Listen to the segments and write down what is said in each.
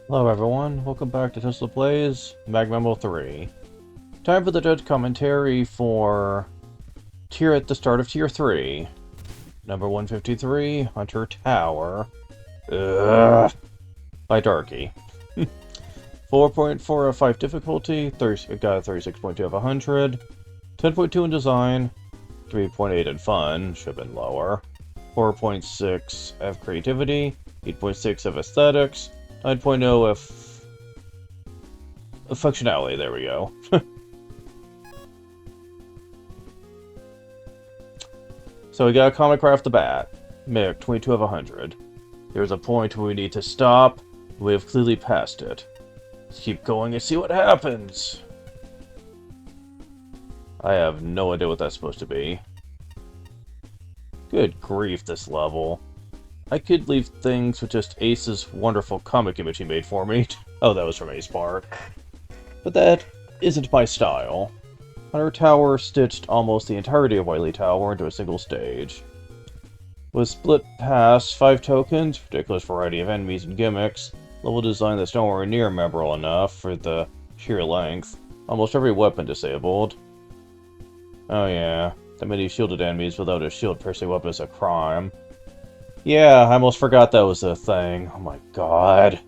Hello everyone, welcome back to Tesla Plays MaGMML 3. Time for the judge commentary for tier at the start of Tier 3. Number 153, Hunter Tower. Ugh, by Darky. 4.4 of 5 difficulty, it got a 36.2 of 100, 10.2 in design, 3.8 in fun, should have been lower, 4.6 of creativity, 8.6 of aesthetics, 9.0 of functionality, there we go. So we got a comic right off the bat. Mick, 22 of 100. There's a point where we need to stop. We have clearly passed it. Let's keep going and see what happens. I have no idea what that's supposed to be. Good grief, this level. I could leave things with just Ace's wonderful comic image he made for me. Oh, that was from Ace Park. But that isn't my style. Hunter Tower stitched almost the entirety of Wily Tower into a single stage. With split pass, 5 tokens, ridiculous variety of enemies and gimmicks, level design that's nowhere near memorable enough for the sheer length, almost every weapon disabled. Oh yeah, that many shielded enemies without a shield-piercing weapon is a crime. Yeah, I almost forgot that was a thing. Oh my god.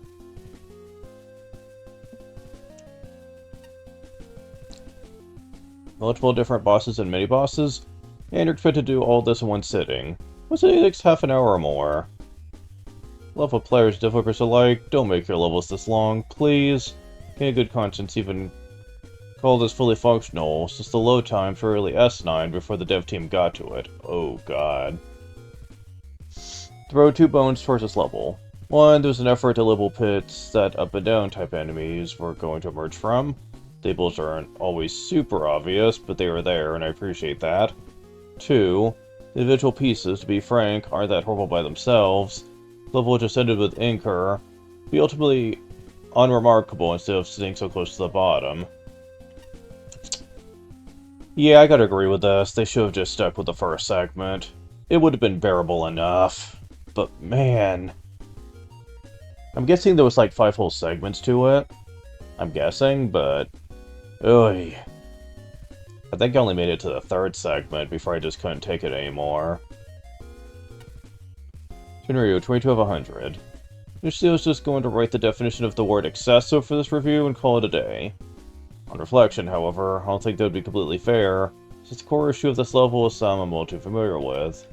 Multiple different bosses and mini-bosses, and you're expected to do all this in one sitting. What's it takes half an hour or more? Level players, developers alike, don't make your levels this long, please. Can a good conscience even call this fully functional, since the load time for early S9 before the dev team got to it. Oh god. Throw 2 bones towards this level. One, there's an effort to level pits that up and down type enemies were going to emerge from. Stables aren't always super obvious, but they are there, and I appreciate that. 2, the individual pieces, to be frank, aren't that horrible by themselves. The level just ended with Inker, be ultimately unremarkable instead of sitting so close to the bottom. Yeah, I gotta agree with this. They should have just stuck with the first segment. It would have been bearable enough. But man, I'm guessing there was like 5 whole segments to it. I'm guessing, but oy. I think I only made it to the 3rd segment before I just couldn't take it anymore. Scenario 22 of 100. Initially, I was just going to write the definition of the word excessive for this review and call it a day. On reflection, however, I don't think that would be completely fair, since the core issue of this level is some I'm all too familiar with.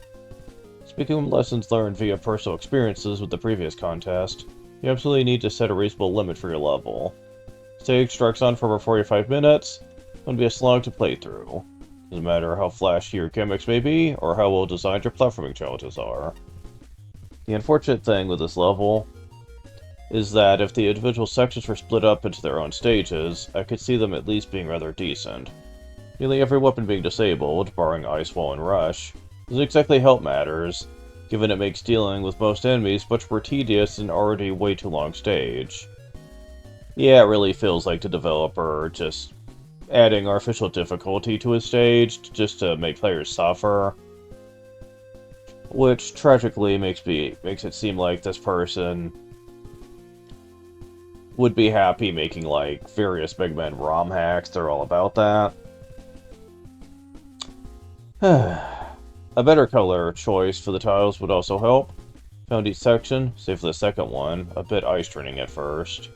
Speaking of lessons learned via personal experiences with the previous contest, you absolutely need to set a reasonable limit for your level. Stage strikes on for over 45 minutes, it's going to be a slog to play through. Doesn't matter how flashy your gimmicks may be, or how well designed your platforming challenges are. The unfortunate thing with this level is that if the individual sections were split up into their own stages, I could see them at least being rather decent. Nearly every weapon being disabled, barring Ice Wall and Rush, doesn't exactly help matters, given it makes dealing with most enemies much more tedious in an already way too long stage. Yeah, it really feels like the developer just adding artificial difficulty to a stage just to make players suffer. Which, tragically, makes it seem like this person would be happy making, like, various Big Man ROM hacks. They're all about that. A better color choice for the tiles would also help. Found each section, save for the second one, a bit eye-straining at first.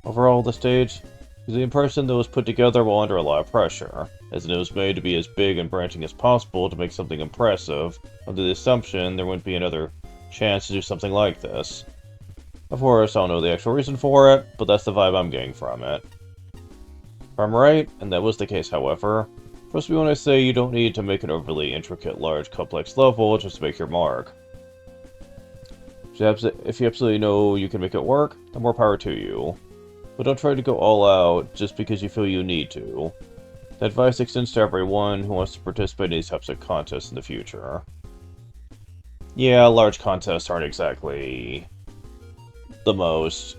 Overall, the stage is the impression that was put together while under a lot of pressure, as it was made to be as big and branching as possible to make something impressive, under the assumption there wouldn't be another chance to do something like this. Of course, I don't know the actual reason for it, but that's the vibe I'm getting from it. If I'm right, and that was the case however, trust me when I say you don't need to make an overly intricate, large, complex level just to make your mark. If you absolutely know you can make it work, then more power to you. But don't try to go all out just because you feel you need to. That advice extends to everyone who wants to participate in these types of contests in the future. Yeah, large contests aren't exactly the most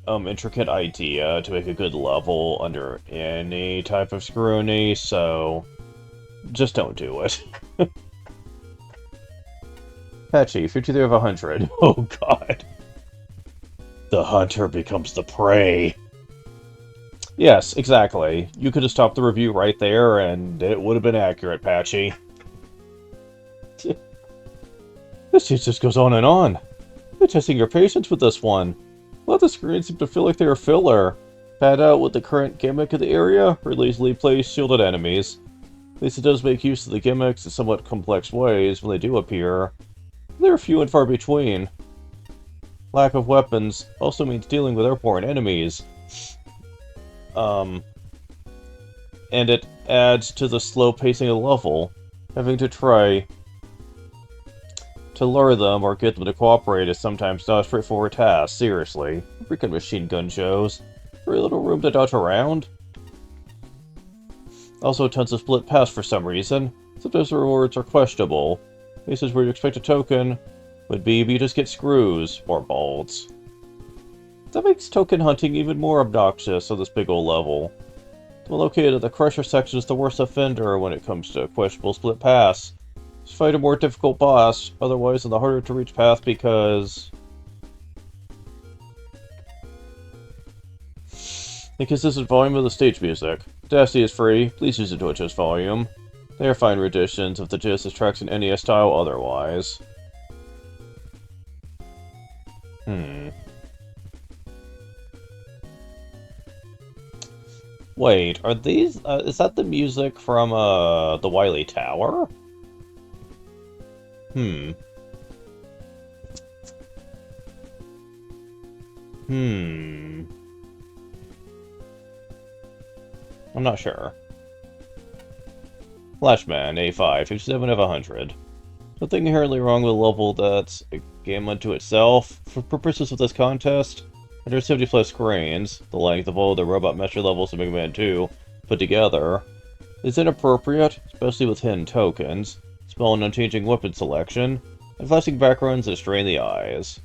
intricate idea to make a good level under any type of scrutiny, so just don't do it. Patchy, 53 of 100. Oh god. The hunter becomes the prey. Yes, exactly. You could have stopped the review right there, and it would have been accurate, Patchy. This just goes on and on. They're testing your patience with this one. A lot of the screens seem to feel like they are filler. Pad out with the current gimmick of the area, or lazily place shielded enemies. At least it does make use of the gimmicks in somewhat complex ways when they do appear. They're few and far between. Lack of weapons also means dealing with airborne enemies. And it adds to the slow pacing of the level. Having to try to lure them or get them to cooperate is sometimes not a straightforward task, seriously. Freaking machine gun shows. Very little room to dodge around. Also tons of split paths for some reason. Sometimes the rewards are questionable. Cases where you expect a token would be you just get screws or bolts. That makes token hunting even more obnoxious on this big old level. The one located at the Crusher section is the worst offender when it comes to questionable split paths. Just fight a more difficult boss, otherwise on the harder to reach path because... inconsistent volume of the stage music. Audacity is free, please use it to adjust volume. They are fine renditions of the Genesis tracks in NES style otherwise. Wait, are these, is that the music from, the Wily Tower? I'm not sure. Flashman, A5, 57 of 100. Nothing inherently wrong with a level that's a game unto itself. For purposes of this contest, 170 plus screens, the length of all the robot measure levels of Mega Man 2 put together, is inappropriate, especially with hidden tokens, small and unchanging weapon selection, and flashing backgrounds that strain the eyes.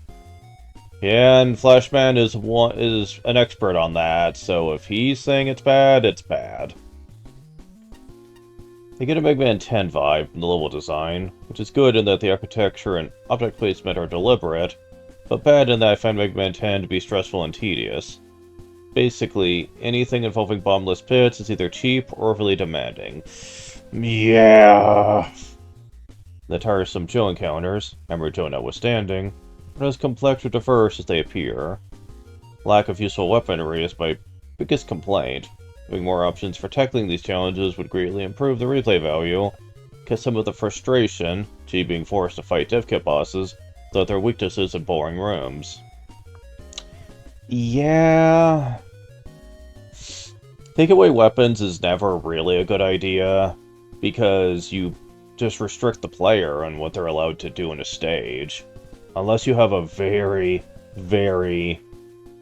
Yeah, and Flashman is an expert on that, so if he's saying it's bad, it's bad. They get a Mega Man 10 vibe from the level design, which is good in that the architecture and object placement are deliberate, but bad in that I find Mega Man 10 to be stressful and tedious. Basically, anything involving bombless pits is either cheap or overly demanding. Yeah. The tiresome Joe encounters, Emerald Joe notwithstanding, are as complex or diverse as they appear. Lack of useful weaponry is my biggest complaint. Having more options for tackling these challenges would greatly improve the replay value, because some of the frustration, G being forced to fight dev kit bosses, without their weaknesses in boring rooms. Yeah... Take away weapons is never really a good idea, because you just restrict the player on what they're allowed to do in a stage. Unless you have a very, very,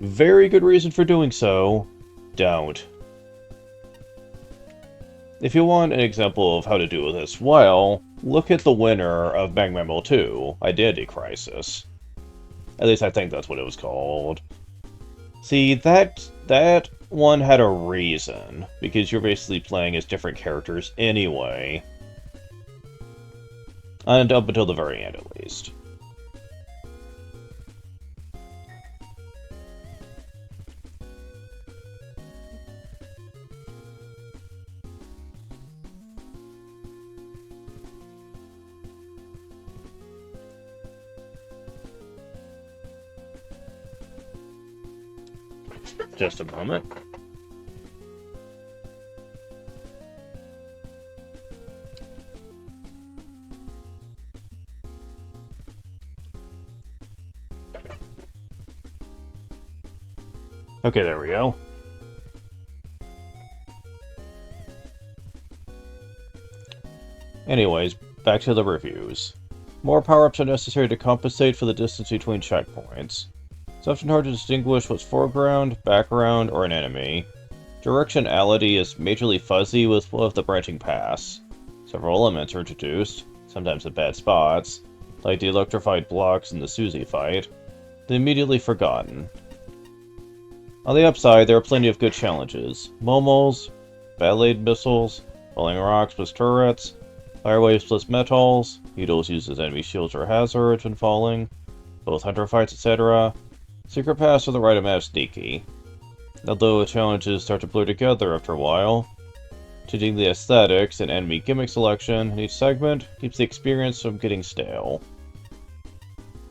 very good reason for doing so, don't. If you want an example of how to do this well, look at the winner of MaGMML 2, Identity Crisis. At least I think that's what it was called. See, that one had a reason, because you're basically playing as different characters anyway. And up until the very end, at least. Just a moment. Okay, there we go. Anyways, back to the reviews. More power-ups are necessary to compensate for the distance between checkpoints. It's often hard to distinguish what's foreground, background, or an enemy. Directionality is majorly fuzzy with the branching paths. Several elements are introduced, sometimes at bad spots, like the electrified blocks in the Susie fight, then immediately forgotten. On the upside, there are plenty of good challenges. Momos, Bad-Laid missiles, falling rocks plus turrets, fire waves plus metals, needles used as enemy shields or hazards when falling, both hunter fights, etc. Secret paths are the right amount of sneaky, although the challenges start to blur together after a while. Changing the aesthetics and enemy gimmick selection in each segment keeps the experience from getting stale.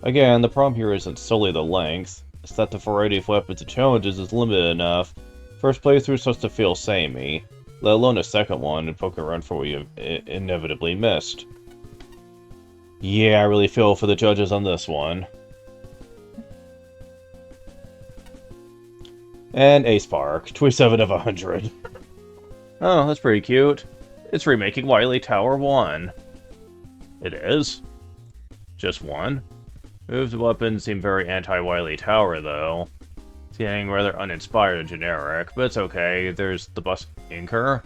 Again, the problem here isn't solely the length, it's that the variety of weapons and challenges is limited enough. First playthrough starts to feel samey, let alone a second one and poke around for what you inevitably missed. Yeah, I really feel for the judges on this one. And Ace Park, 27 of 100. Oh, that's pretty cute. It's remaking Wily Tower 1. It is? Just one? Moves and weapons seem very anti-Wily Tower, though. It's getting rather uninspired and generic, but it's okay. There's the bus inker.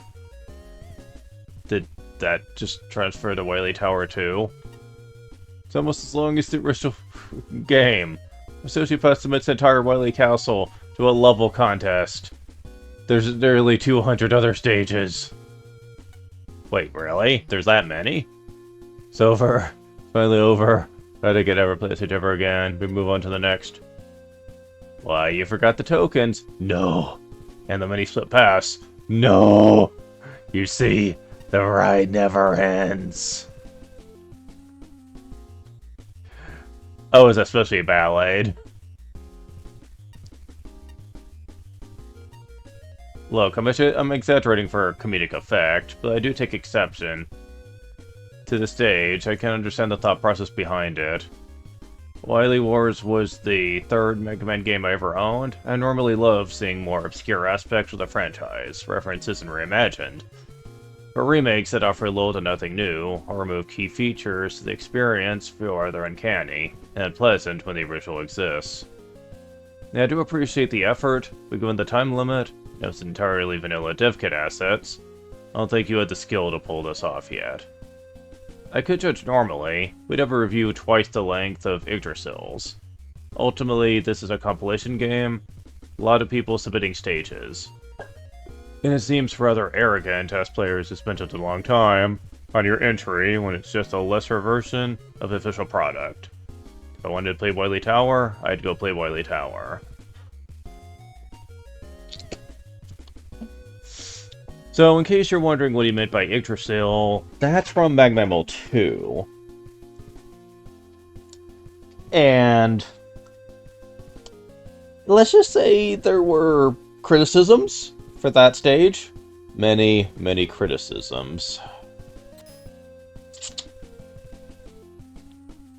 Did that just transfer to Wily Tower 2? It's almost as long as the original game. Sociopath submits the entire Wily Castle to a level contest. There's nearly 200 other stages. Wait, really? There's that many? It's over. Finally over. Try to get ever play this ever again. We move on to the next. Why, you forgot the tokens? No. And the mini split pass? No. You see, the ride never ends. Oh, it's especially ballet. Look, I'm exaggerating for comedic effect, but I do take exception to the stage. I can understand the thought process behind it. Wily Wars was the third Mega Man game I ever owned. I normally love seeing more obscure aspects of the franchise, references and reimagined. But remakes that offer little to nothing new, or remove key features to the experience feel rather uncanny, and unpleasant when the original exists. Now, I do appreciate the effort, but given the time limit, and it's entirely vanilla dev kit assets, I don't think you had the skill to pull this off yet. I could judge normally, we'd have a review twice the length of Yggdrasil's. Ultimately, this is a compilation game, a lot of people submitting stages. And it seems rather arrogant to ask players who spent such a long time on your entry when it's just a lesser version of the official product. If I wanted to play Wily Tower, I'd go play Wily Tower. So, in case you're wondering what he meant by Yggdrasil, that's from MaGMML 2. And let's just say there were criticisms for that stage. Many, many criticisms.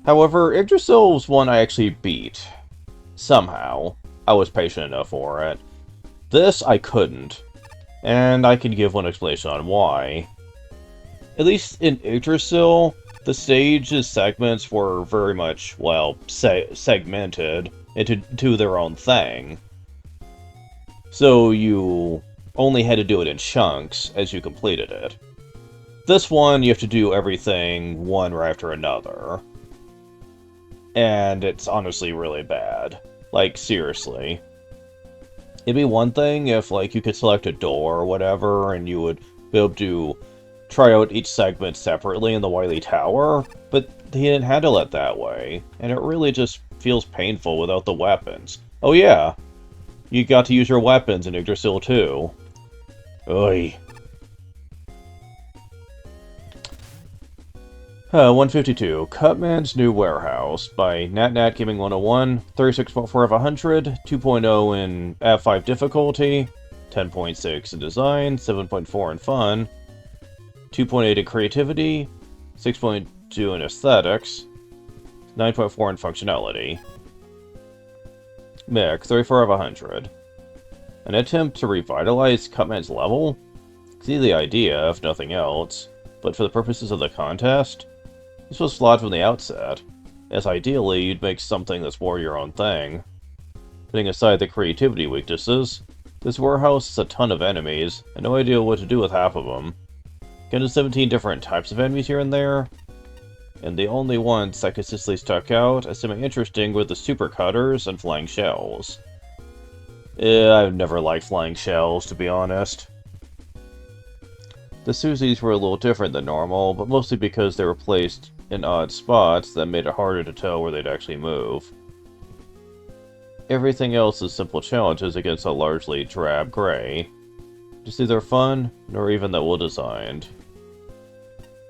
However, Yggdrasil was one I actually beat. Somehow. I was patient enough for it. This, I couldn't. And I can give one explanation on why. At least in Yggdrasil, the stage's segments were very much, well, segmented into their own thing. So you only had to do it in chunks as you completed it. This one, you have to do everything one right after another. And it's honestly really bad. Like, seriously. It'd be one thing if, like, you could select a door or whatever, and you would be able to try out each segment separately in the Wily Tower, but he didn't handle it that way, and it really just feels painful without the weapons. Oh yeah, you got to use your weapons in Yggdrasil too. Oy. 152, Cutman's New Warehouse by NatNat Gaming 101, 36.4 of 100, 2.0 in F5 difficulty, 10.6 in design, 7.4 in fun, 2.8 in creativity, 6.2 in aesthetics, 9.4 in functionality. Mick, 34 of 100. An attempt to revitalize Cutman's level? See the idea, if nothing else, but for the purposes of the contest, this was flawed from the outset, as ideally you'd make something that's more your own thing. Putting aside the creativity weaknesses, this warehouse has a ton of enemies, and no idea what to do with half of them. Get 17 different types of enemies here and there, and the only ones that consistently stuck out as something interesting were the super cutters and flying shells. I've never liked flying shells, to be honest. The Susies were a little different than normal, but mostly because they were placed in odd spots that made it harder to tell where they'd actually move. Everything else is simple challenges against a largely drab gray. Just neither fun, nor even that well designed.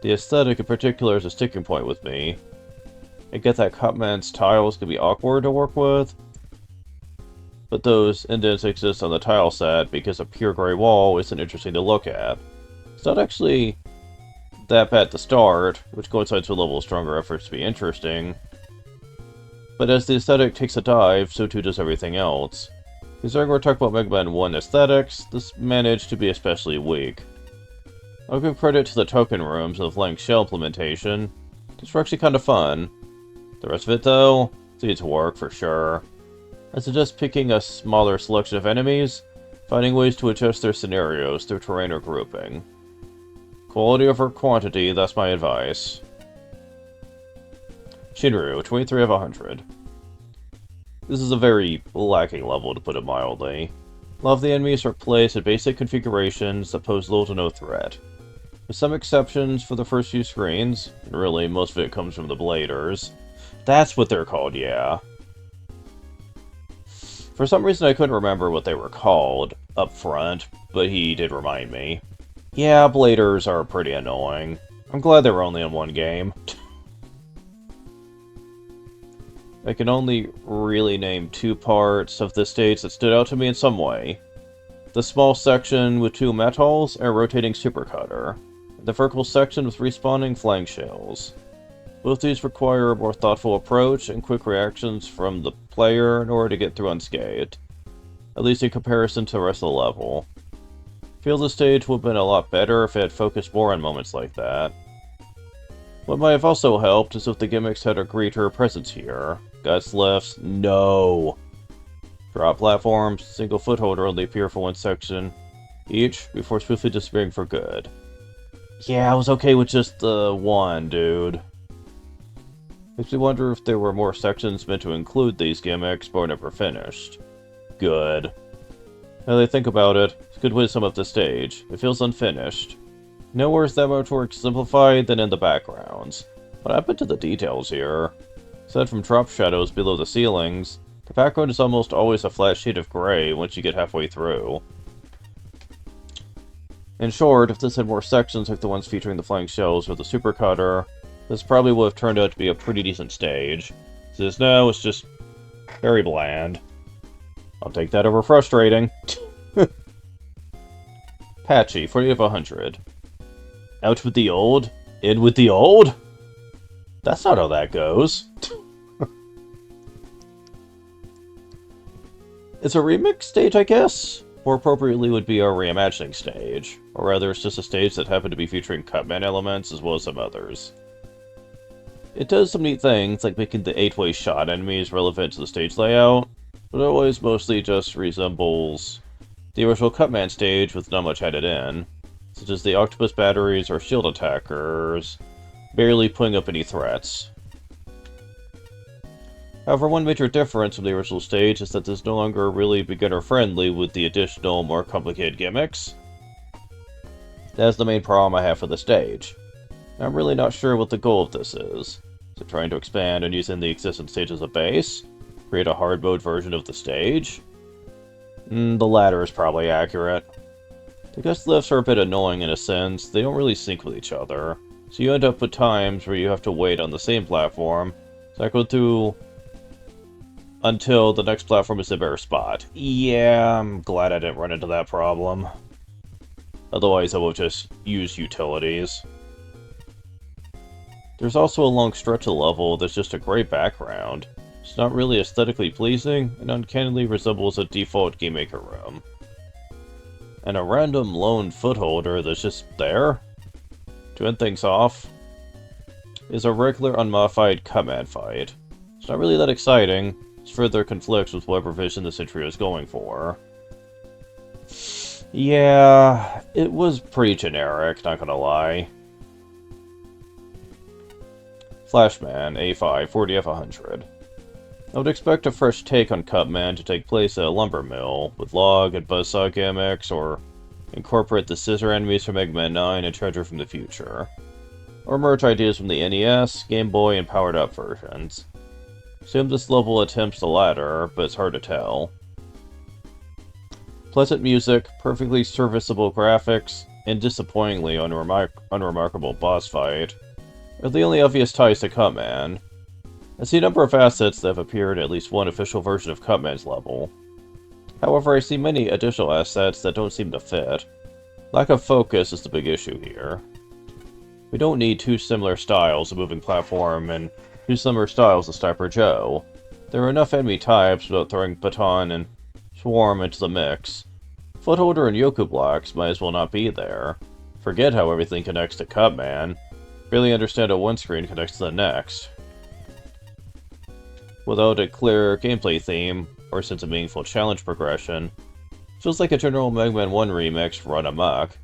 The aesthetic in particular is a sticking point with me. I get that Cutman's tiles can be awkward to work with, but those indents exist on the tile set because a pure gray wall isn't interesting to look at. It's not actually that bad to start, which coincides with a level of stronger efforts to be interesting, but as the aesthetic takes a dive, so too does everything else. Considering we're talking about Mega Man 1 aesthetics, this managed to be especially weak. I'll give credit to the token rooms and the flying shell implementation. These were actually kind of fun. The rest of it, though, needs work for sure. I suggest picking a smaller selection of enemies, finding ways to adjust their scenarios through terrain or grouping. Quality over quantity, that's my advice. Shinryu, 23 of 100. This is a very lacking level, to put it mildly. A lot of the enemies are placed at basic configurations that pose little to no threat. With some exceptions for the first few screens, and really most of it comes from the bladers. That's what they're called, yeah. For some reason I couldn't remember what they were called up front, but he did remind me. Yeah, bladers are pretty annoying. I'm glad they were only in one game. I can only really name two parts of this stage that stood out to me in some way. The small section with two metals and a rotating supercutter. The vertical section with respawning flying shells. Both these require a more thoughtful approach and quick reactions from the player in order to get through unscathed. At least in comparison to the rest of the level. I feel the stage would have been a lot better if it had focused more on moments like that. What might have also helped is if the gimmicks had a greater presence here. Guts lifts, no! Drop platforms, single footholder only appear for one section each, before swiftly disappearing for good. Yeah, I was okay with just the one, dude. Makes me wonder if there were more sections meant to include these gimmicks, but were never finished. Good. Now that I think about it, it's a good way to sum up the stage. It feels unfinished. Nowhere is that much more simplified than in the backgrounds. What happened to the details here? Aside from drop shadows below the ceilings, the background is almost always a flat shade of gray once you get halfway through. In short, if this had more sections like the ones featuring the flying shells or the supercutter, this probably would have turned out to be a pretty decent stage. Since now it's just very bland. I'll take that over frustrating. Patchy, 40 of 100. Out with the old, in with the old? That's not how that goes. It's a remix stage, I guess? More appropriately would be a reimagining stage. Or rather, it's just a stage that happened to be featuring Cutman elements as well as some others. It does some neat things, like making the 8-way shot enemies relevant to the stage layout, but it always mostly just resembles the original Cutman stage with not much added in, such as the octopus batteries or shield attackers, barely putting up any threats. However, one major difference from the original stage is that this is no longer really beginner-friendly with the additional, more complicated gimmicks. That's the main problem I have for the stage. I'm really not sure what the goal of this is. Is it trying to expand and using the existing stage as a base? Create a hard mode version of the stage? The latter is probably accurate. The gust lifts are a bit annoying in a sense, they don't really sync with each other. So you end up with times where you have to wait on the same platform, cycle through until the next platform is a better spot. Yeah, I'm glad I didn't run into that problem. Otherwise I will just use utilities. There's also a long stretch of the level that's just a great background. It's not really aesthetically pleasing, and uncannily resembles a default Game Maker room. And a random lone footholder that's just there, to end things off, is a regular unmodified Cutman fight. It's not really that exciting, it further conflicts with whatever vision this intro is going for. Yeah, it was pretty generic, not gonna lie. Flashman, A5, 40 of 100. I would expect a fresh take on Cutman to take place at a lumber mill, with log and buzzsaw gimmicks, or incorporate the scissor enemies from Mega Man 9 and Treasure from the Future. Or merge ideas from the NES, Game Boy, and powered-up versions. Assume this level attempts the latter, but it's hard to tell. Pleasant music, perfectly serviceable graphics, and disappointingly unremarkable boss fight are the only obvious ties to Cutman. I see a number of assets that have appeared in at least one official version of Cutman's level. However, I see many additional assets that don't seem to fit. Lack of focus is the big issue here. We don't need two similar styles of moving platform and two similar styles of Sniper Joe. There are enough enemy types without throwing Baton and Swarm into the mix. Footholder and Yoku blocks might as well not be there. Forget how everything connects to Cutman. Barely understand how one screen connects to the next. Without a clear gameplay theme, or sense of meaningful challenge progression, feels like a general MaGMML 1 remix run amok.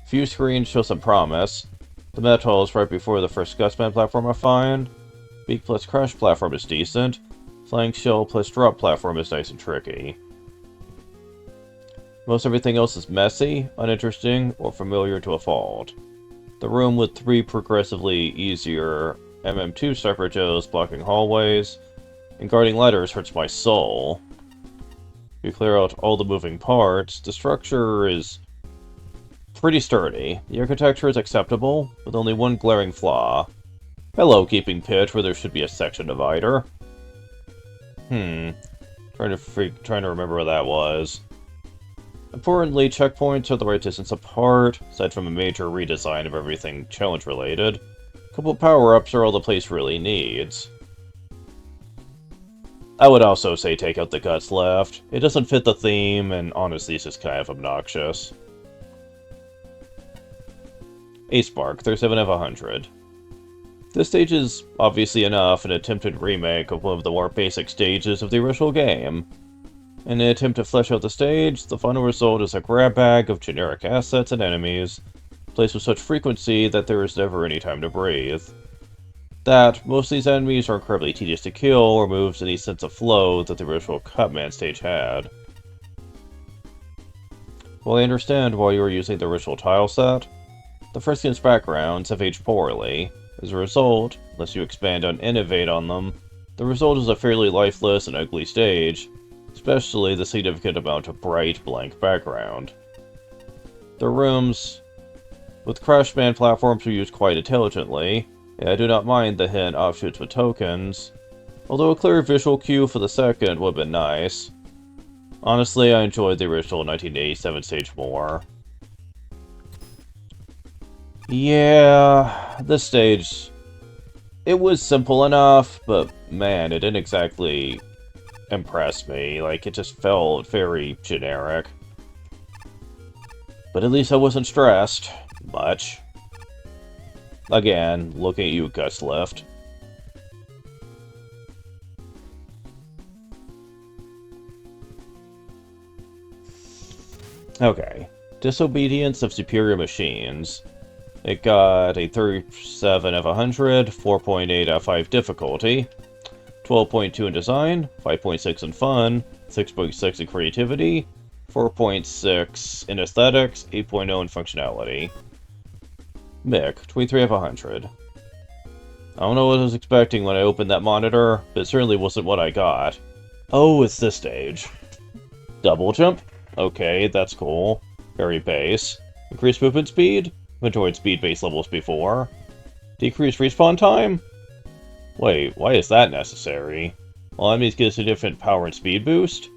Few screens show some promise. The Metals right before the first Gusman platform are fine. Beak plus Crash platform is decent. Flying Shell plus Drop platform is nice and tricky. Most everything else is messy, uninteresting, or familiar to a fault. The room with 3 progressively easier MM2 Sniper Joes blocking hallways and guarding ladders hurts my soul. If you clear out all the moving parts, the structure is pretty sturdy. The architecture is acceptable, with only one glaring flaw. Hello, keeping pitch where there should be a section divider. Trying to remember where that was. Importantly, checkpoints are the right distance apart, aside from a major redesign of everything challenge-related. A couple power-ups are all the place really needs. I would also say take out the guts left. It doesn't fit the theme, and honestly it's just kind of obnoxious. Spark, 37 of 100. This stage is obviously enough an attempted remake of one of the more basic stages of the original game. In an attempt to flesh out the stage, the final result is a grab bag of generic assets and enemies, placed with such frequency that there is never any time to breathe. That, most of these enemies are incredibly tedious to kill, removes any sense of flow that the original Cutman stage had. While I understand why you are using the original tile set, the first game's backgrounds have aged poorly. As a result, unless you expand and innovate on them, the result is a fairly lifeless and ugly stage, especially the significant amount of bright, blank background. The rooms with Crashman platforms were used quite intelligently, and I do not mind the hint offshoots with tokens, although a clear visual cue for the second would have been nice. Honestly, I enjoyed the original 1987 stage more. Yeah, this stage, it was simple enough, but man, it didn't exactly impress me. Like, it just felt very generic. But at least I wasn't stressed much. Again, looking at you, Guts Lift. Okay. Disobedience of Superior Machines. It got a 37 of 100, 4.8 out of 5 difficulty, 12.2 in design, 5.6 in fun, 6.6 in creativity, 4.6 in aesthetics, 8.0 in functionality. Mick, 23 of 100. I don't know what I was expecting when I opened that monitor, but it certainly wasn't what I got. Oh, it's this stage. Double jump? Okay, that's cool. Very base. Increased movement speed? I've enjoyed speed-based levels before. Decreased respawn time? Wait, why is that necessary? Well, enemies get a significant power and speed boost?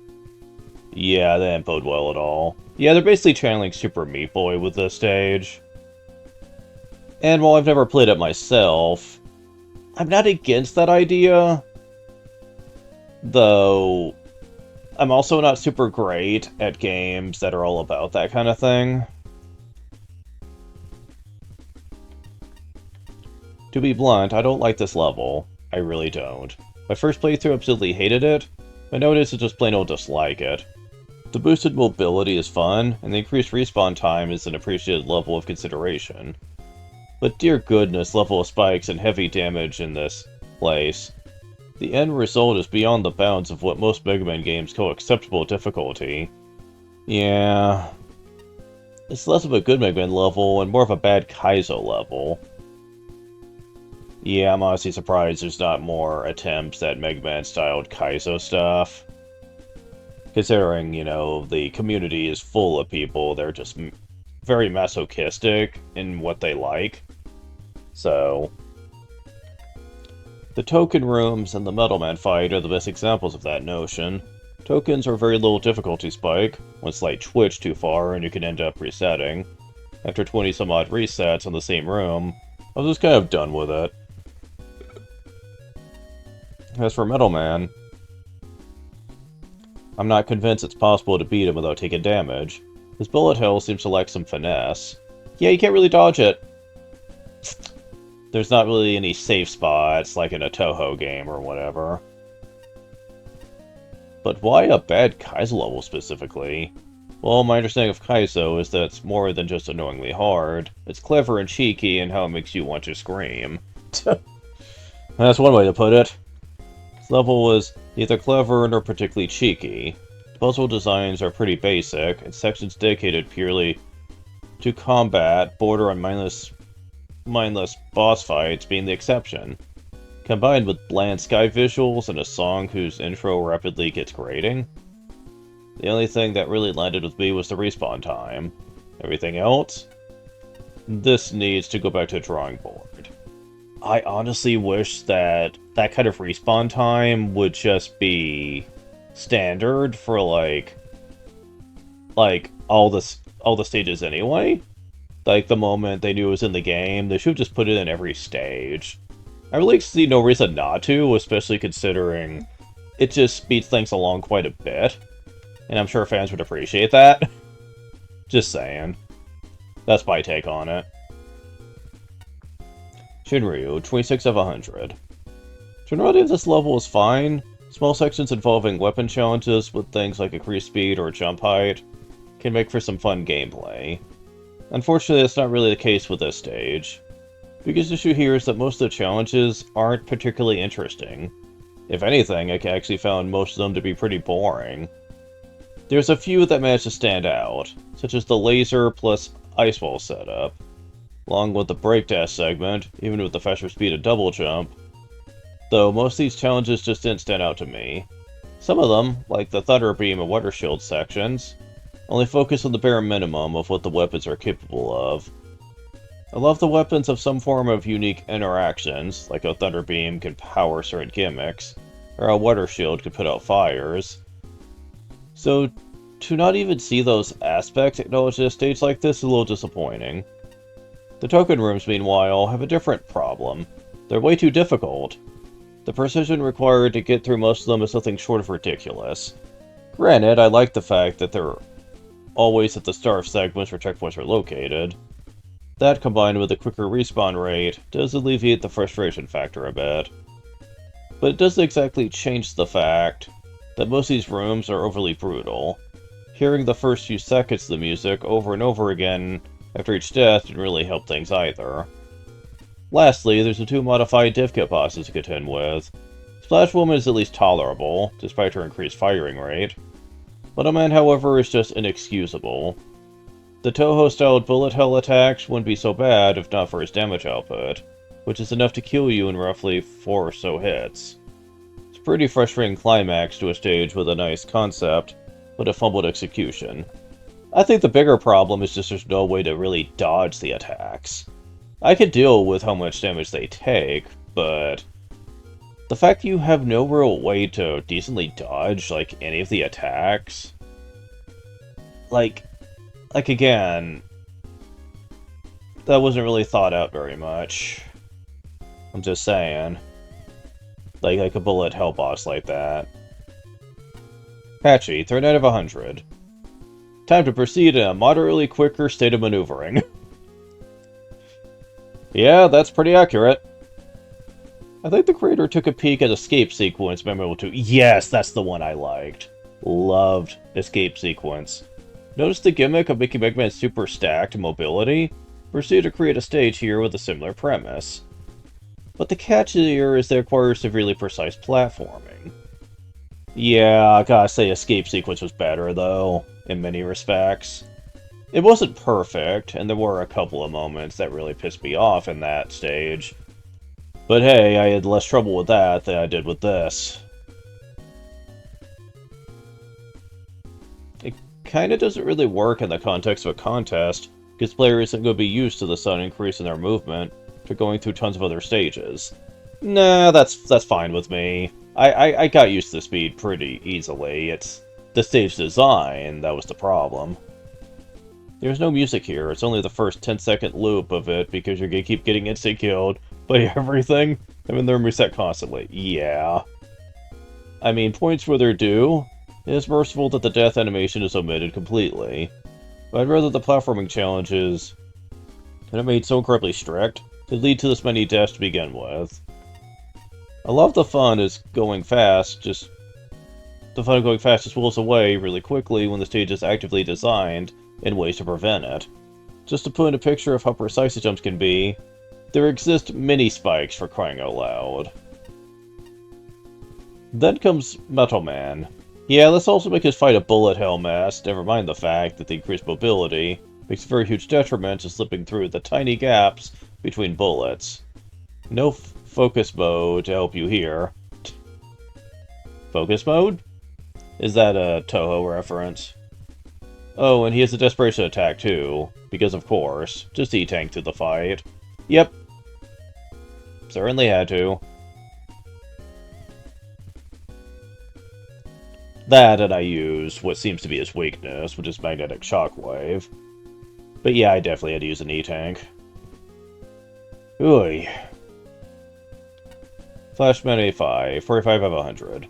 Yeah, that didn't bode well at all. Yeah, they're basically channeling Super Meat Boy with this stage. And while I've never played it myself, I'm not against that idea. Though, I'm also not super great at games that are all about that kind of thing. To be blunt, I don't like this level. I really don't. My first playthrough absolutely hated it, but nowadays I just plain old dislike it. The boosted mobility is fun, and the increased respawn time is an appreciated level of consideration. But dear goodness, level of spikes and heavy damage in this place. The end result is beyond the bounds of what most Mega Man games call acceptable difficulty. Yeah. It's less of a good Mega Man level and more of a bad Kaizo level. Yeah, I'm honestly surprised there's not more attempts at Mega Man-styled Kaizo stuff. Considering, you know, the community is full of people, they're just very masochistic in what they like. So, the token rooms and the Metal Man fight are the best examples of that notion. Tokens are very little difficulty spike, one slight twitch too far and you can end up resetting. After 20 some odd resets on the same room, I was just kind of done with it. As for Metal Man, I'm not convinced it's possible to beat him without taking damage. His bullet hell seems to lack some finesse. Yeah, you can't really dodge it. There's not really any safe spots, like in a Toho game or whatever. But why a bad Kaizo level specifically? Well, my understanding of Kaizo is that it's more than just annoyingly hard. It's clever and cheeky in how it makes you want to scream. That's one way to put it. This level was neither clever nor particularly cheeky. The puzzle designs are pretty basic, and sections dedicated purely to combat border on mindless boss fights being the exception. Combined with bland sky visuals and a song whose intro rapidly gets grating, the only thing that really landed with me was the respawn time. Everything else? This needs to go back to the drawing board. I honestly wish that that kind of respawn time would just be standard for like all the stages anyway. Like the moment they knew it was in the game, they should have just put it in every stage. I really see no reason not to, especially considering it just speeds things along quite a bit. And I'm sure fans would appreciate that. Just saying. That's my take on it. Shinryu, 26 of 100. Generality of this level is fine. Small sections involving weapon challenges with things like increased speed or jump height can make for some fun gameplay. Unfortunately, that's not really the case with this stage. The biggest issue here is that most of the challenges aren't particularly interesting. If anything, I actually found most of them to be pretty boring. There's a few that manage to stand out, such as the laser plus ice wall setup, along with the breakdash segment, even with the faster speed and double jump, though most of these challenges just didn't stand out to me. Some of them, like the Thunder Beam and Water Shield sections, only focus on the bare minimum of what the weapons are capable of. I love the weapons have some form of unique interactions, like a Thunder Beam can power certain gimmicks, or a Water Shield can put out fires. So, to not even see those aspects acknowledged at a stage like this is a little disappointing. The token rooms, meanwhile, have a different problem. They're way too difficult. The precision required to get through most of them is nothing short of ridiculous. Granted, I like the fact that they're always at the start of segments where checkpoints are located. That, combined with a quicker respawn rate, does alleviate the frustration factor a bit. But it doesn't exactly change the fact that most of these rooms are overly brutal. Hearing the first few seconds of the music over and over again after each death didn't really help things either. Lastly, there's the two modified div kit bosses to contend with. Splash Woman is at least tolerable, despite her increased firing rate. Metal Man, however, is just inexcusable. The Toho-styled bullet hell attacks wouldn't be so bad if not for his damage output, which is enough to kill you in roughly 4 or so hits. It's a pretty frustrating climax to a stage with a nice concept, but a fumbled execution. I think the bigger problem is just there's no way to really dodge the attacks. I could deal with how much damage they take, but the fact that you have no real way to decently dodge, like, any of the attacks, like again, that wasn't really thought out very much. I'm just saying. Like a bullet hell boss like that. Patchy, 39 of 100. Time to proceed in a moderately quicker state of maneuvering. Yeah, that's pretty accurate. I think the creator took a peek at Escape Sequence Memo 2. Yes, that's the one I liked. Loved Escape Sequence. Notice the gimmick of making Mega Man super stacked mobility? Proceed to create a stage here with a similar premise. But the catch here is they require severely precise platforming. Yeah, I gotta say Escape Sequence was better, though, in many respects. It wasn't perfect, and there were a couple of moments that really pissed me off in that stage. But hey, I had less trouble with that than I did with this. It kinda doesn't really work in the context of a contest, because players isn't going to be used to the sudden increase in their movement for going through tons of other stages. Nah, that's fine with me. I got used to the speed pretty easily. It's the stage design that was the problem. There's no music here, it's only the first 10-second loop of it because you're gonna keep getting instant killed by everything. I mean, they're reset constantly. Yeah. I mean, points where they're due. It is merciful that the death animation is omitted completely. But I'd rather the platforming challenges that are made so incredibly strict could lead to this many deaths to begin with. A lot of the fun is going fast, just wills away really quickly when the stage is actively designed in ways to prevent it. Just to put in a picture of how precise the jumps can be, there exist mini spikes for crying out loud. Then comes Metal Man. Yeah, let's also make his fight a bullet hell mess, never mind the fact that the increased mobility makes a very huge detriment to slipping through the tiny gaps between bullets. No focus mode to help you here. Focus mode? Is that a Toho reference? Oh, and he has a desperation attack too, because of course, just E-tank through the fight. Yep. Certainly had to. That, and I use what seems to be his weakness, which is magnetic shockwave. But yeah, I definitely had to use an E-tank. Ooh. Flashman A5, 45 out of 100.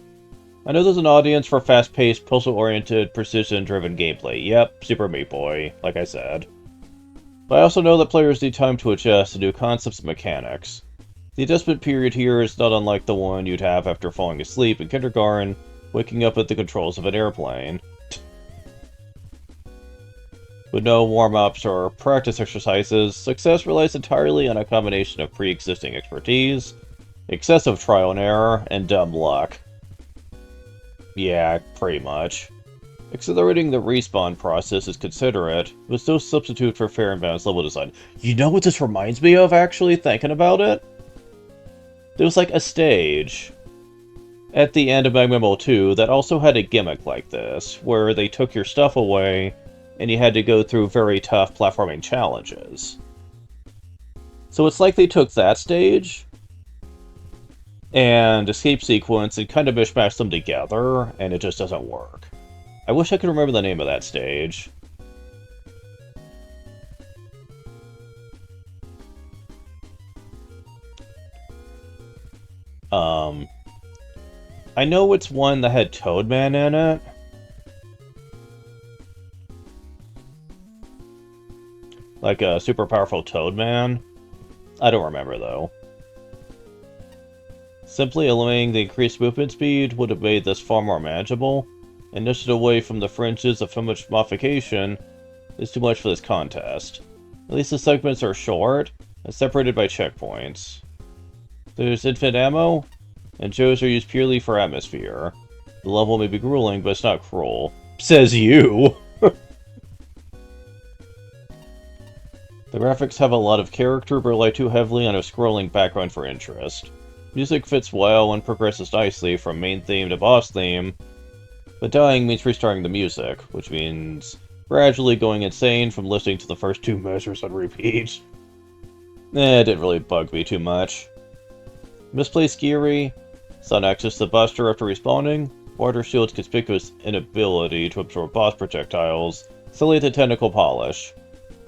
I know there's an audience for fast-paced, puzzle-oriented, precision-driven gameplay. Yep, Super Meat Boy, like I said. But I also know that players need time to adjust to new concepts and mechanics. The adjustment period here is not unlike the one you'd have after falling asleep in kindergarten, waking up at the controls of an airplane. With no warm-ups or practice exercises, success relies entirely on a combination of pre-existing expertise, excessive trial and error, and dumb luck. Yeah, pretty much. Accelerating the respawn process is considerate, but still substitute for fair and balanced level design. You know what this reminds me of, actually, thinking about it? There was like a stage at the end of MaGMML 2 that also had a gimmick like this, where they took your stuff away, and you had to go through very tough platforming challenges. So it's like they took that stage and escape sequence and kind of mishmashed them together, and it just doesn't work. I wish I could remember the name of that stage. I know it's one that had Toadman in it. Like a super powerful Toadman. I don't remember, though. Simply eliminating the increased movement speed would have made this far more manageable, and nudged it away from the fringes of how much modification is too much for this contest. At least the segments are short, and separated by checkpoints. There's infinite ammo, and Joes are used purely for atmosphere. The level may be grueling, but it's not cruel. Says you! The graphics have a lot of character, but rely too heavily on a scrolling background for interest. Music fits well and progresses nicely from main theme to boss theme, but dying means restarting the music, which means gradually going insane from listening to the first two measures on repeat. It didn't really bug me too much. Misplaced Geary, Sun access the Buster after respawning, Water Shield's conspicuous inability to absorb boss projectiles, silly the technical polish.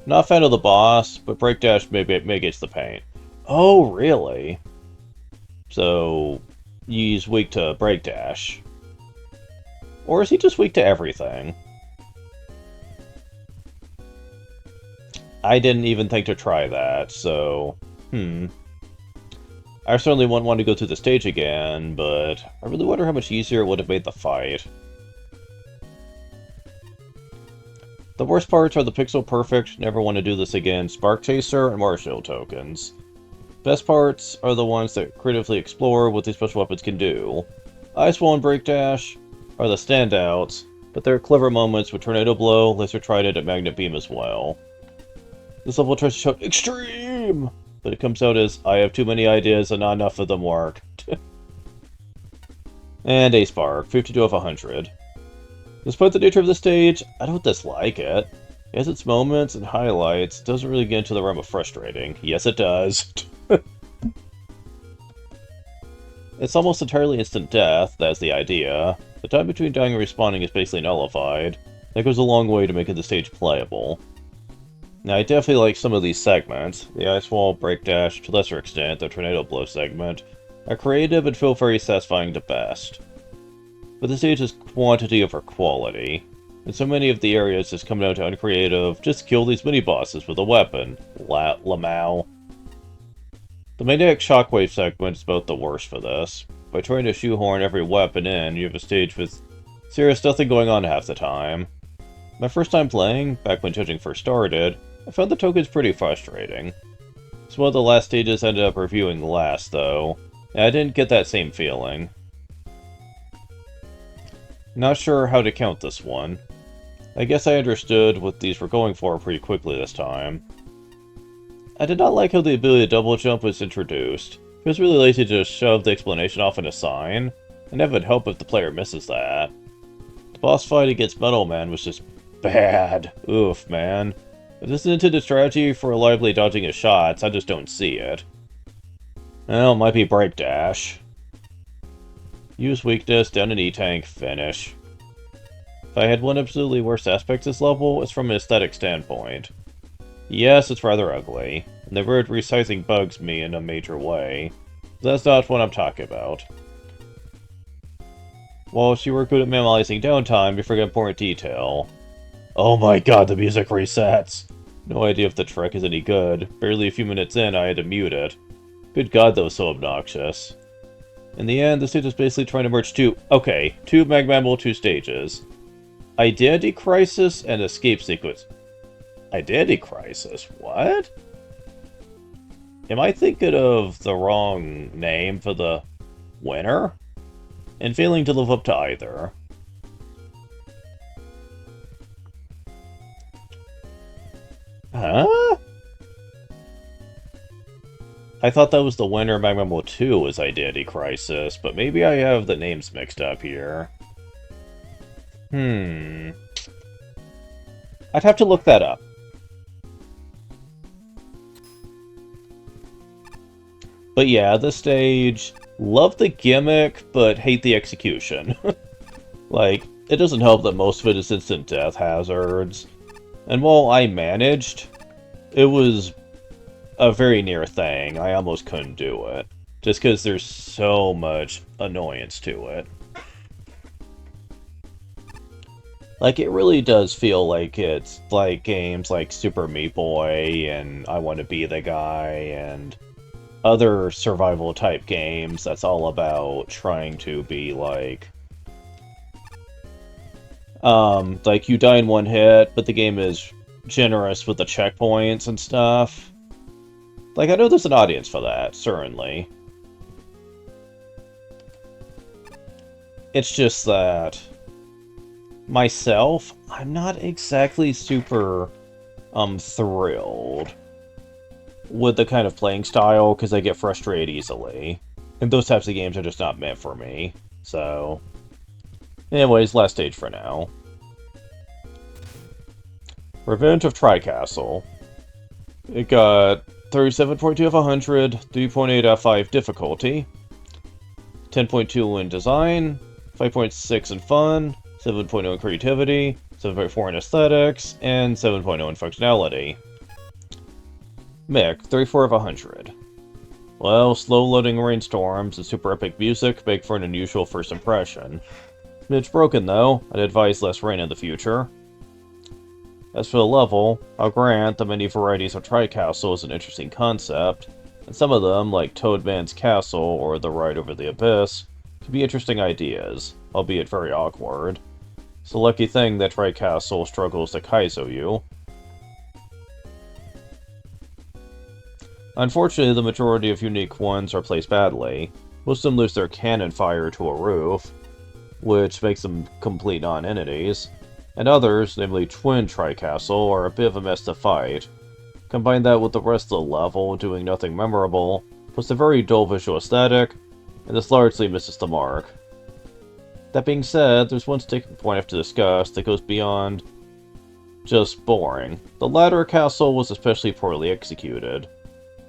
Not a fan of the boss, but Break Dash mitigates the pain. Oh, really? So, he's weak to Break Dash. Or is he just weak to everything? I didn't even think to try that, so... I certainly wouldn't want to go through the stage again, but I really wonder how much easier it would have made the fight. The worst parts are the pixel-perfect, never want to do this again, Spark Chaser, and Marshall tokens. Best parts are the ones that creatively explore what these special weapons can do. Ice Wall and Break Dash are the standouts, but there are clever moments with Tornado Blow, Laser Trident, and Magnet Beam as well. This level tries to shout extreme but it comes out as, I have too many ideas and not enough of them work. And a spark, 52 of 100. Despite the nature of the stage, I don't dislike it. It has its moments and highlights, it doesn't really get into the realm of frustrating. Yes, it does. It's almost entirely instant death, that's the idea. The time between dying and respawning is basically nullified. That goes a long way to making the stage playable. Now, I definitely like some of these segments. The Ice Wall, Break Dash, to a lesser extent, the Tornado Blow segment, are creative and feel very satisfying to best. But the stage is quantity over quality. And so many of the areas just come down to uncreative, just kill these mini-bosses with a weapon. Lamau. The Magnetic Shockwave segment is about the worst for this. By trying to shoehorn every weapon in, you have a stage with serious nothing going on half the time. My first time playing, back when judging first started, I found the tokens pretty frustrating. It's one of the last stages I ended up reviewing last, though, and I didn't get that same feeling. Not sure how to count this one. I guess I understood what these were going for pretty quickly this time. I did not like how the ability to double jump was introduced. It was really lazy to just shove the explanation off in a sign, and it would help if the player misses that. The boss fight against Metal Man was just bad. Oof, man. If this is intended strategy for reliably dodging his shots, I just don't see it. Well, it might be Break Dash. Use weakness, down an E-tank, finish. If I had one absolutely worst aspect of this level, it's from an aesthetic standpoint. Yes, it's rather ugly, and the word resizing bugs me in a major way. But that's not what I'm talking about. Well, if you were good at minimizing downtime, you forget important detail. Oh my god, the music resets! No idea if the trick is any good. Barely a few minutes in, I had to mute it. Good god, that was so obnoxious. In the end, the stage is basically trying to merge two MaGMML 2 stages. Identity Crisis and Escape Sequence. Identity Crisis? What? Am I thinking of the wrong name for the winner? And failing to live up to either. Huh? I thought that was the winner. MaGMML 2 was Identity Crisis, but maybe I have the names mixed up here. I'd have to look that up. But yeah, this stage, love the gimmick, but hate the execution. Like, it doesn't help that most of it is instant death hazards. And while I managed, it was a very near thing. I almost couldn't do it. Just because there's so much annoyance to it. Like, it really does feel like it's like games like Super Meat Boy and I Want to Be the Guy and other survival type games that's all about trying to be like you die in one hit, but the game is generous with the checkpoints and stuff. Like, I know there's an audience for that, certainly. It's just that myself, I'm not exactly super thrilled with the kind of playing style, because I get frustrated easily. And those types of games are just not meant for me. So, anyways, last stage for now. Revenge of Tri-Castle. It got 37.2 of 100, 3.8 out of 5 difficulty, 10.2 in design, 5.6 in fun, 7.0 in creativity, 7.4 in aesthetics, and 7.0 in functionality. Mick, 34 of 100. Well, slow-loading rainstorms and super epic music make for an unusual first impression. It's broken, though. I'd advise less rain in the future. As for the level, I'll grant the many varieties of Tri-Castle is an interesting concept, and some of them, like Toadman's Castle or The Ride Over the Abyss, can be interesting ideas, albeit very awkward. It's a lucky thing that Tri-Castle struggles to Kaizo you. Unfortunately, the majority of unique ones are placed badly. Most of them lose their cannon fire to a roof, which makes them complete non-entities. And others, namely Twin Tri-Castle, are a bit of a mess to fight. Combine that with the rest of the level doing nothing memorable, plus a very dull visual aesthetic, and this largely misses the mark. That being said, there's one sticking point I have to discuss that goes beyond just boring. The ladder castle was especially poorly executed.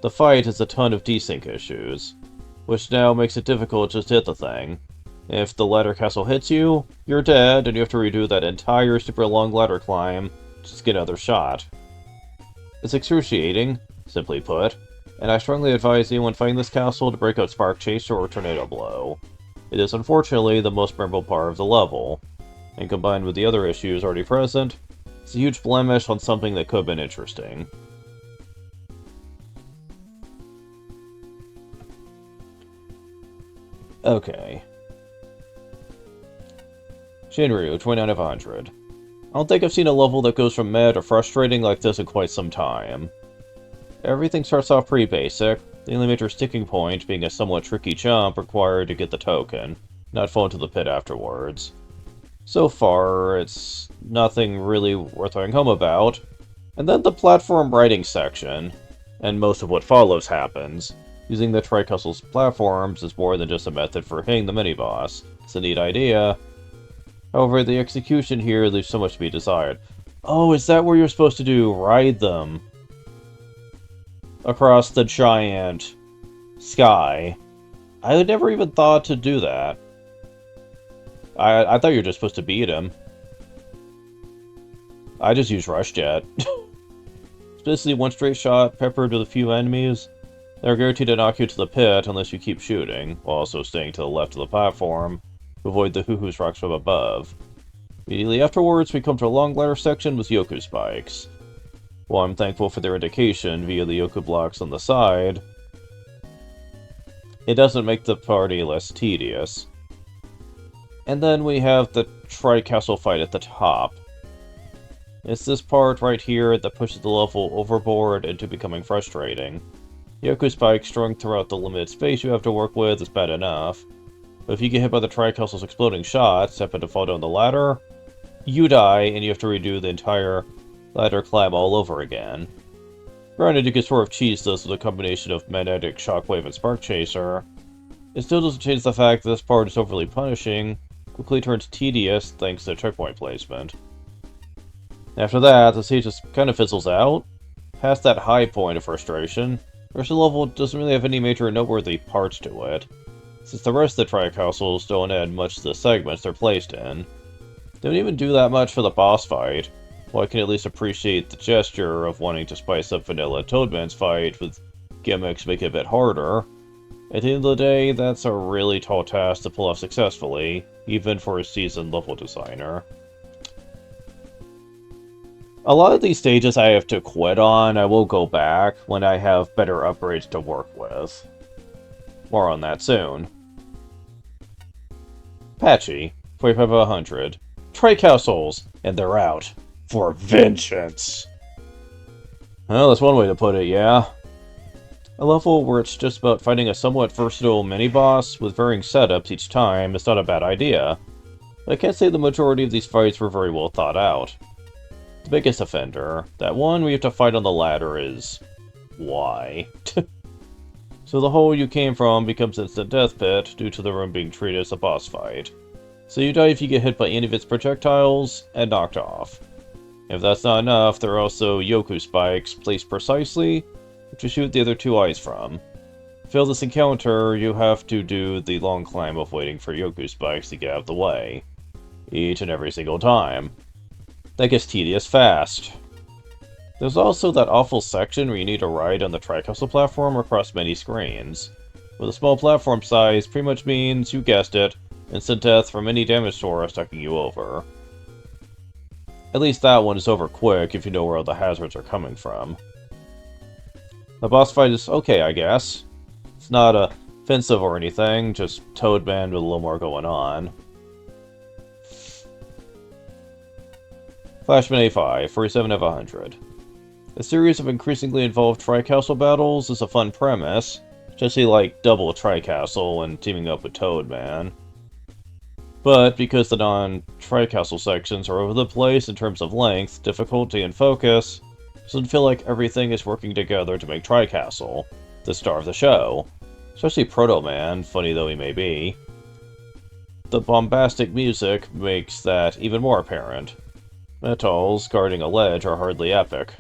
The fight has a ton of desync issues, which now makes it difficult just to hit the thing. If the ladder castle hits you, you're dead, and you have to redo that entire super long ladder climb just to get another shot. It's excruciating, simply put, and I strongly advise anyone fighting this castle to break out Spark Chaser or Tornado Blow. It is unfortunately the most memorable part of the level, and combined with the other issues already present, it's a huge blemish on something that could have been interesting. Okay. Shinryu, 29 of 100. I don't think I've seen a level that goes from mad to frustrating like this in quite some time. Everything starts off pretty basic, the only major sticking point being a somewhat tricky jump required to get the token, not fall into the pit afterwards. So far, it's nothing really worth writing home about. And then the platform writing section, and most of what follows happens. Using the Tricastle's platforms is more than just a method for hitting the mini-boss. It's a neat idea. However, the execution here leaves so much to be desired. Oh, is that where you're supposed to do? Ride them across the giant sky. I had never even thought to do that. I thought you were just supposed to beat him. I just use Rush Jet. It's basically one straight shot, peppered with a few enemies. They're guaranteed to knock you to the pit unless you keep shooting, while also staying to the left of the platform to avoid the hoo-hoos rocks from above. Immediately afterwards, we come to a long ladder section with Yoku spikes. While I'm thankful for their indication via the Yoku blocks on the side, it doesn't make the party less tedious. And then we have the Tri-Castle fight at the top. It's this part right here that pushes the level overboard into becoming frustrating. Yoku spikes strung throughout the limited space you have to work with is bad enough, but if you get hit by the Tri-Castle's exploding shots, happen to fall down the ladder, you die and you have to redo the entire ladder climb all over again. Granted, you can sort of cheese this with a combination of Magnetic Shockwave and Spark Chaser. It still doesn't change the fact that this part is overly punishing, quickly turns tedious thanks to checkpoint placement. After that, the stage just kind of fizzles out. Past that high point of frustration, the rest of the level doesn't really have any major noteworthy parts to it, since the rest of the Tri-Castles don't add much to the segments they're placed in. They don't even do that much for the boss fight, while I can at least appreciate the gesture of wanting to spice up Vanilla Toadman's fight with gimmicks to make it a bit harder. At the end of the day, that's a really tall task to pull off successfully, even for a seasoned level designer. A lot of these stages I have to quit on. I will go back when I have better upgrades to work with. More on that soon. Patchy, 45 of 100. Tri-Castles, and they're out. For vengeance! Well, that's one way to put it, yeah. A level where it's just about fighting a somewhat versatile mini-boss with varying setups each time is not a bad idea. But I can't say the majority of these fights were very well thought out. The biggest offender, that one where you have to fight on the ladder, is... why? So the hole you came from becomes instant death pit due to the room being treated as a boss fight. So you die if you get hit by any of its projectiles and knocked off. If that's not enough, there are also Yoku spikes placed precisely, which you shoot the other two eyes from. To fail this encounter, you have to do the long climb of waiting for Yoku spikes to get out of the way. Each and every single time. That gets tedious fast. There's also that awful section where you need to ride on the Tri-Castle platform across many screens. With a small platform size pretty much means, you guessed it, instant death from any damage Sora sucking you over. At least that one is over quick if you know where all the hazards are coming from. The boss fight is okay, I guess. It's not offensive or anything, just Toadman with a little more going on. Flashman A5, 47 of 100. A series of increasingly involved Tri-Castle battles is a fun premise, especially like double Tri-Castle and teaming up with Toadman. But because the non-Tri-Castle sections are over the place in terms of length, difficulty, and focus, Doesn't feel like everything is working together to make Tri-Castle the star of the show. Especially Proto Man, funny though he may be. The bombastic music makes that even more apparent. Metals guarding a ledge are hardly epic.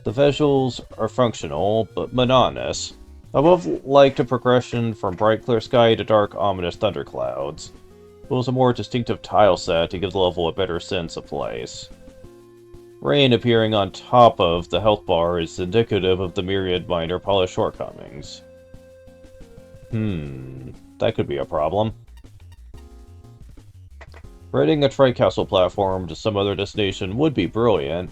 The visuals are functional, but monotonous. I would have liked a progression from bright clear sky to dark ominous thunderclouds. It was a more distinctive tile set to give the level a better sense of place. Rain appearing on top of the health bar is indicative of the myriad minor polished shortcomings. That could be a problem. Riding a Tri-Castle platform to some other destination would be brilliant,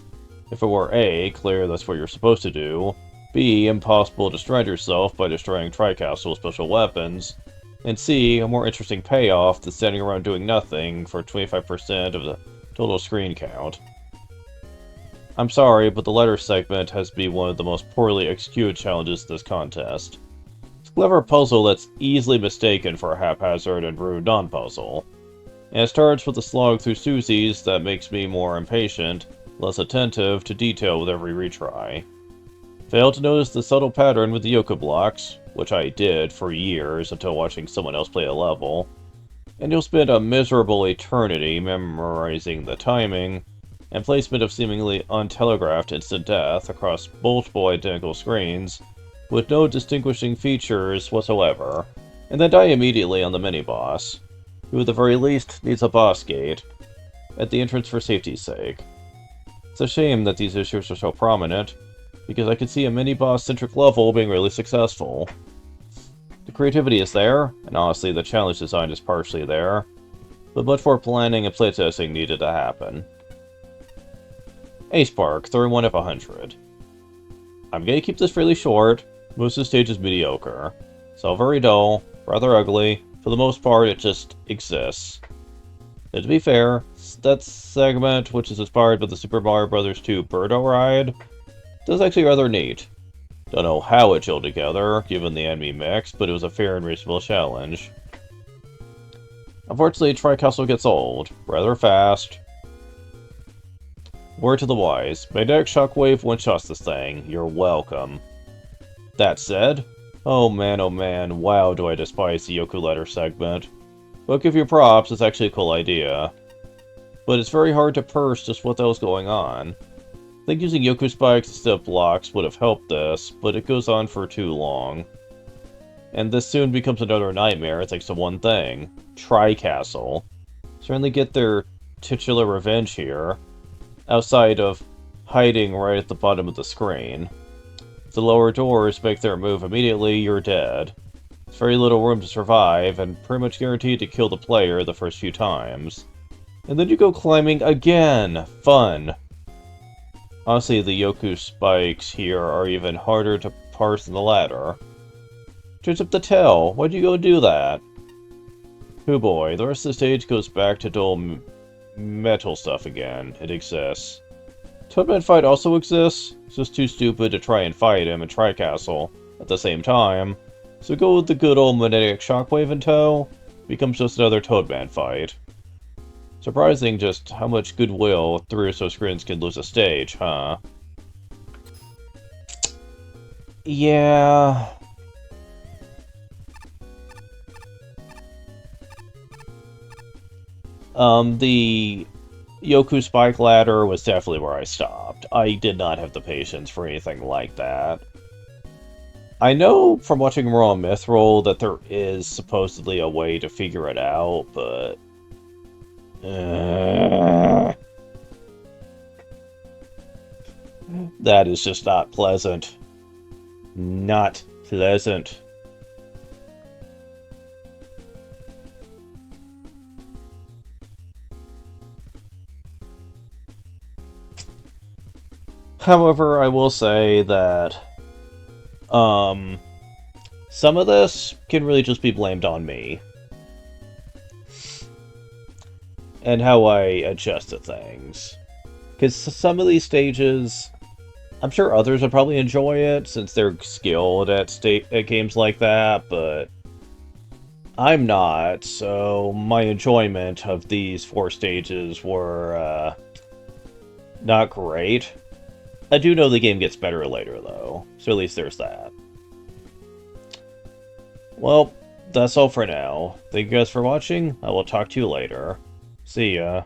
if it were A, clear that's what you're supposed to do, B, impossible to strand yourself by destroying Tri-Castle special weapons, and C, a more interesting payoff than standing around doing nothing for 25% of the total screen count. I'm sorry, but the letter segment has to be one of the most poorly executed challenges in this contest. It's a clever puzzle that's easily mistaken for a haphazard and rude non-puzzle. And it starts with a slog through Susie's that makes me more impatient, less attentive to detail with every retry. Failed to notice the subtle pattern with the Yoku blocks, which I did for years until watching someone else play a level, and you'll spend a miserable eternity memorizing the timing and placement of seemingly untelegraphed instant death across multiple identical screens with no distinguishing features whatsoever, and then die immediately on the mini-boss, who at the very least needs a boss gate at the entrance for safety's sake. It's a shame that these issues are so prominent, because I could see a mini-boss-centric level being really successful. The creativity is there, and honestly the challenge design is partially there, but much more planning and playtesting needed to happen. Ace Park, 31 of 100. I'm gonna keep this fairly short. Most of the stage is mediocre. It's all very dull, rather ugly. For the most part, it just exists. And to be fair, that segment, which is inspired by the Super Mario Bros. 2 Birdo ride, is actually rather neat. Don't know how it gelled together, given the enemy mix, but it was a fair and reasonable challenge. Unfortunately, Tri-Castle gets old, rather fast. Word to the wise, Magnetic Shockwave one-shots this thing, you're welcome. That said, oh man, wow do I despise the Yoku letter segment. But I'll give you props, it's actually a cool idea. But it's very hard to parse just what the hell's going on. I think using Yoku spikes instead of blocks would have helped this, but it goes on for too long. And this soon becomes another nightmare thanks to one thing. Tri-Castle. Certainly get their titular revenge here, outside of hiding right at the bottom of the screen. If the lower doors make their move immediately, you're dead. There's very little room to survive, and pretty much guaranteed to kill the player the first few times. And then you go climbing again! Fun! Honestly, the Yoku spikes here are even harder to parse than the ladder. Turns up the tail, why'd you go do that? Oh boy, the rest of the stage goes back to dull metal stuff again. It exists. Toadman fight also exists, it's just too stupid to try and fight him in Tri-Castle at the same time, so go with the good old Magnetic Shockwave in tow, becomes just another Toadman fight. Surprising just how much goodwill 3 or so screens can lose a stage, huh? Yeah... the Yoku Spike Ladder was definitely where I stopped. I did not have the patience for anything like that. I know from watching Raw Mithril that there is supposedly a way to figure it out, but... that is just not pleasant. Not pleasant. However, I will say that, some of this can really just be blamed on me. And how I adjust to things. Because some of these stages, I'm sure others would probably enjoy it, since they're skilled at games like that, but I'm not, so my enjoyment of these 4 stages were, not great. I do know the game gets better later, though, so at least there's that. Well, that's all for now. Thank you guys for watching. I will talk to you later. See ya.